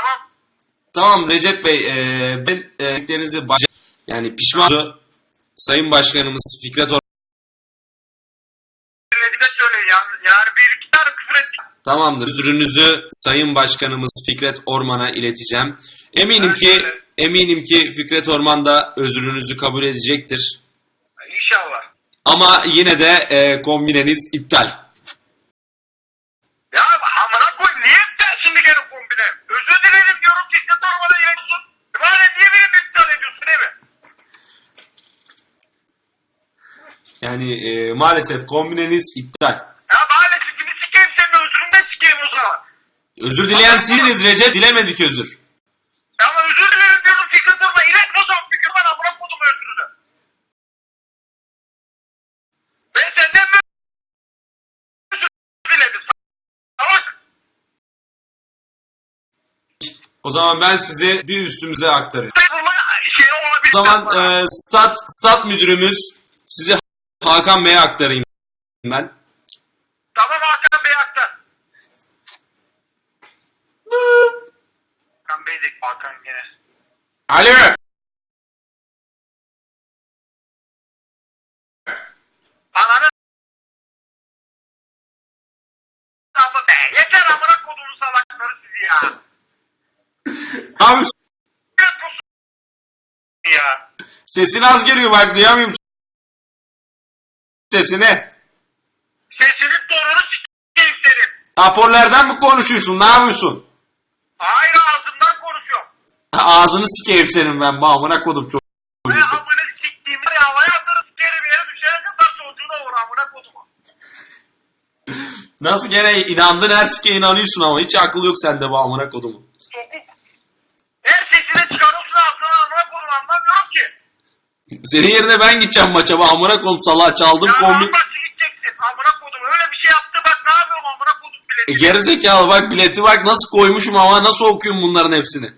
tamam. Tamam Recep Bey, ben yani pişman Sayın Başkanımız Fikret Orman. Bir de söyleyin yani bir iki tane küfür ettik. Tamamdır. Özrünüzü Sayın Başkanımız Fikret Orman'a ileteceğim. Eminim ki Fikret Orman da özrünüzü kabul edecektir. İnşallah. Ama yine de kombineniz iptal. Ya amına koyayım niye iptal şimdi gene kombine? Özür dilerim diyorum Fikret Orman'a iletiyorsun. Böyle niye benim iptal ediyorsun değil mi? Yani maalesef kombineniz iptal. Ya maalesef kimi sikeyim senin özrünü de sikeyim o zaman. Özür dileyen sizsiniz Recep, dilemedik özür. Ama özür dilerim diyorum Fikret Orman'a iletme o zaman Fikret Orman'a amına koydum özrünü. Ben senden mi özür diledim? Salak. O zaman ben sizi bir üstümüze aktarıyorum. Şey olabilir. O zaman stat müdürümüz sizi Hakan Bey'e aktarayım ben. Tamam Hakan Bey aktar. Hakan Bey de Hakan gene. Alo. Ananı Ama be yeter amına koduğunu salakları sizi ya. Abi Ya. sesin az geliyor bak, duyamıyorum sesini. Sesinin tonunu s**eyim senin. Aporlardan mı konuşuyorsun? Ne yapıyorsun? Hayır ağzından konuşuyorum. Ağzını sikeyim senin ben. Amına kodum çok. Ben amına siktiğimi havaya atarı sikerim yere düşene kadar çocuğuna uğra amına kodumu. Nasıl gene inandın, her sikeye inanıyorsun ama hiç akıl yok sende bu amına kodumu. Sokuk. Her sesini çıkarıyorsun ağzına amına kodum anlamıyorum ki. Senin yerine ben gideceğim maça bu amına kodum, salağa çaldım Ya kombi. nasıl gideceksin amına kodum öyle bir şey yaptı bak ne yapıyorum amına kodum bileti. Gerizekalı bak, bileti bak nasıl koymuşum ama nasıl okuyorum bunların hepsini.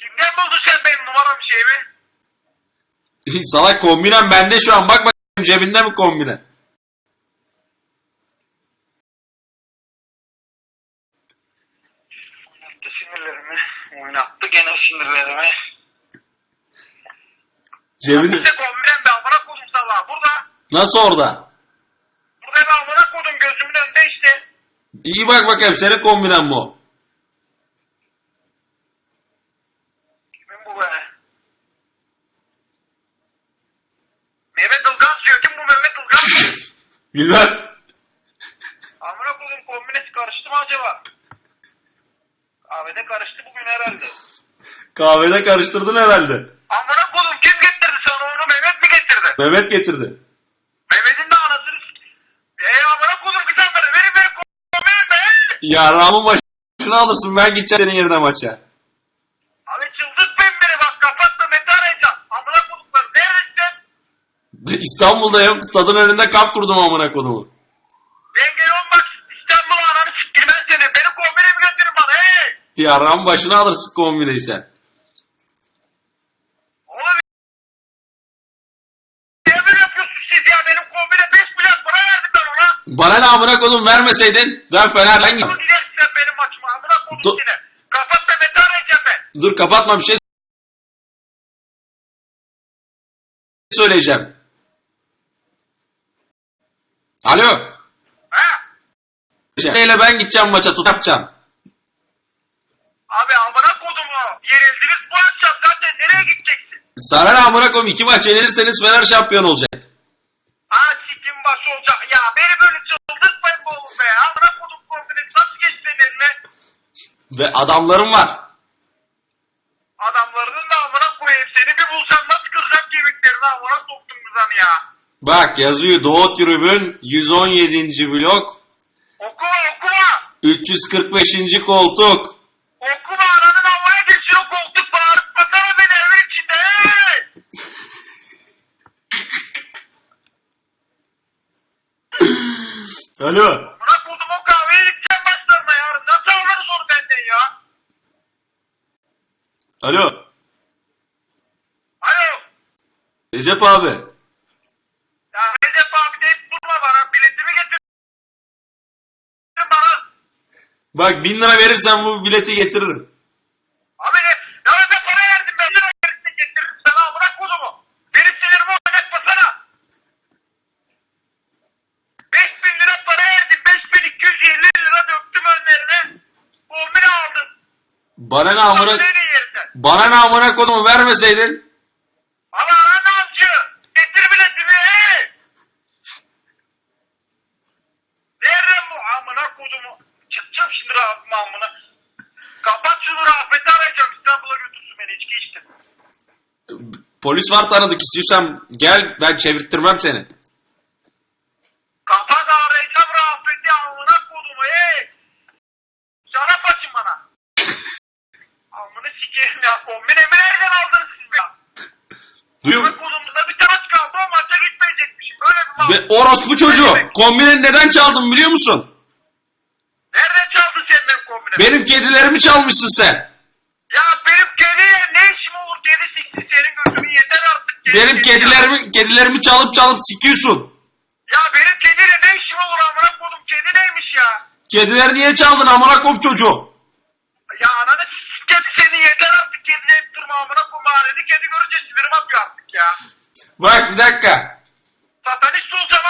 Kimden buldun sen benim numaramı şeyimi? Salak, kombinem bende şu an, bak bakayım cebinde mi kombine? Oynattı sinirlerimi. Oynattı gene sinirlerimi. Cebinde. İşte kombinem de amına kodum salağa burada. Nasıl orada? Burada ben amına kodum gözümün önünde işte. İyi bak bakayım, senin kombinen bu. Kimin bu be? Mehmet Ilgaz diyor. Kim bu Mehmet Ilgaz? Bilmem. Amına kodum kombinesi karıştı mı acaba? Kahvede karıştı bugün herhalde. Kahvede karıştırdın herhalde. Amına kodum kim getirdi sana onu? Mehmet mi getirdi? Mehmet getirdi. Mehmet'in de anasını amına kodum kızım bana. Benim kombinim be. Ya Ram'ın başına alırsın, ben gideceğim senin yerine maça. Abi çıldırtmayın beni bak kapatma meta arayacağım. Amına kodumlar neredesin? İstanbul'dayım, stadın önünde kamp kurdum amına kodumu. Ben geliyorum bak İstanbul'a ananı siktirmez seni. Benim kombinimi götürün bana hey. Ya Ram başına alırsın kombineyi sen. Oğlum ne böyle yapıyorsun siz ya? Benim kombine 5 milyar para verdim ben ona. Bana ne amına kodum, vermeseydin ben Fener'den Nasıl gidiyorum. gidersin sen benim maçıma? Amına kodum seni. Kapatma meta arayacağım ben. Dur kapatma, bir şey söyleyeceğim. Alo. Ha? Şeyle ben gideceğim maça, tut yapacağım. Abi amına kodumu. Yenildiniz bu akşam zaten nereye gideceksin? Sana ne amına kodum, 2 maç yenilirseniz Fener şampiyon olacak. Aa sikim başı olacak. Ya beni böyle çıldırtmayın bu oğlum be. Amına kodum kombinesi nasıl geçti senin eline? Ve adamlarım var. Adamlarının da amına koyayım. Seni bir bulsam nasıl kıracak kemiklerini amına soktun kızanı ya. Bak yazıyor, Doğu Tribün 117. blok Okuma okuma. 345. koltuk. Okuma ananın havaya geçir o koltuk bağırıp bakalım beni evin içinde. Hey! Alo. Bırak oğlum o kahveye gideceğim başlarına yarın. Nasıl alırız onu benden ya? Alo. Alo. Recep abi. Ya Recep abi deyip durma bana. Biletimi getir bana. Bak 1000 lira verirsen bu bileti getiririm. Abi ya ben para verdim ben lira verirse getiririm sana amına kodumu. Benim sinirimi oynatmasana. 5000 lira para verdim 5250 lira döktüm önlerine. Kombine aldın. Bana ne amına... Bana ne amına kodumu vermeseydin. Ama ana amcı getir biletimi hey. Nereden bu amına kodumu? Çıkacağım şimdi Rabbim amına. Kapat şunu Rafet'i arayacağım İstanbul'a götürsün beni içki içtim. Polis var tanıdık istiyorsan gel ben çevirttirmem seni. Kapat arayacağım Rafet'i amına kodumu hey. Şarap açın bana. Amına sikeyim ya kombine mi nereden aldınız siz be? Amına kodumuzda bir taç kaldı o maça gitmeyecekmişim. Böyle bir mal. Ve orospu çocuğu kombineni neden çaldın biliyor musun? Nereden çaldın sen benim kombinemi? Benim kedilerimi çalmışsın sen. Ya benim kediyle ne işim olur? Kedi sikti senin gözünü yeter artık. Benim kedilerimi çalıp sikiyorsun. Ya benim kediyle ne işim olur amına kodum? Kedi neymiş ya? Kedileri niye çaldın amına koyayım çocuğu? Ya ananı kedi seni yeter artık. Kedi hep durma amına kodum. Mahallede kedi görünce sinirim atıyor artık ya. Bak bir dakika. Satanist olacağım